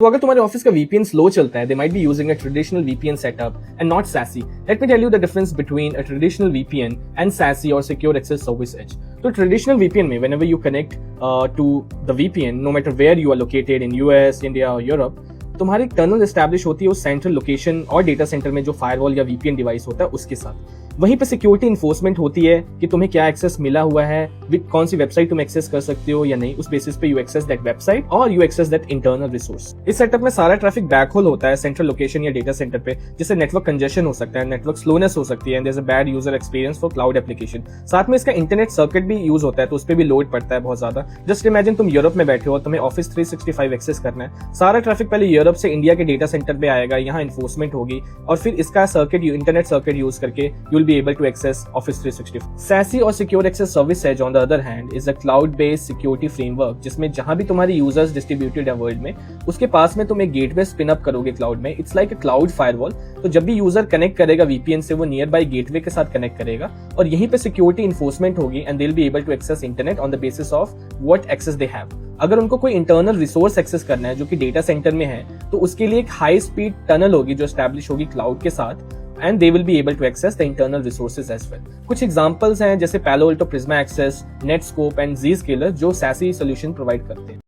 तो अगर तुम्हारे ऑफिस का VPN स्लो चलता है, they might be using a traditional VPN setup and not SASE. Let me tell you the difference between a traditional VPN and SASE or Secure Access Service Edge. तो traditional VPN में whenever you connect to the VPN, no matter where you are located in US, India or Europe, तुम्हारी tunnel establish होती है उस central location और data centre में जो firewall या VPN डिवाइस होता है उसके साथ। वहीं पे सिक्योरिटी इन्फोर्समेंट होती है कि तुम्हें क्या एक्सेस मिला हुआ है, विद कौन सी वेबसाइट तुम एक्सेस कर सकते हो या नहीं, उस बेसिस पे यू एक्सेस दैट वेबसाइट और you access that internal resource. इस सेटअप में सारा ट्रैफिक बैकहोल होता है सेंट्रल लोकेशन या डेटा सेंटर पे, जिससे नेटवर्क कंजेशन हो सकता है, नेटवर्क स्लोनेस हो सकती है and there is a bad user experience for cloud application. साथ में इसका इंटरनेट सर्किट भी यूज होता है, तो उस पर भी लोड पड़ता है बहुत ज्यादा। जस्ट इमेजिन तुम यूरोप में बैठे हो और तुम्हें ऑफिस 365 एक्सेस करना है, सारा ट्रैफिक पहले यूरोप से इंडिया के डेटा सेंटर पे आएगा, यहाँ इन्फोर्समेंट होगी और फिर इसका सर्किट इंटरनेट सर्किट यूज करके you will be able to access Office 365. SASE और Secure Access Service Edge on the other hand is a cloud-based security framework जिसमें जहां भी तुम्हारी यूजर्स डिस्ट्रीब्यूटेड है वर्ल्ड में, उसके पास में तुम एक गेटवे स्पिन अप करोगे क्लाउड में। It's like a cloud firewall. तो जब भी यूजर कनेक्ट करेगा VPN से, वो नियर बाय गेटवे के साथ कनेक्ट करेगा और यहीं पे सिक्योरिटी इन्फोर्समेंट होगी and they will be able to access internet on the basis of what access they have. अगर उनको कोई इंटरनल रिसोर्स एक्सेस करना है जो कि डेटा सेंटर में है, तो उसके लिए एक हाई स्पीड टनल होगी जो एस्टैब्लिश होगी क्लाउड के साथ and they will be able to access the internal resources as well. कुछ एग्जांपल्स हैं जैसे Palo Alto Prisma Access, Netscope and Zscaler जो SASE solution प्रोवाइड करते हैं।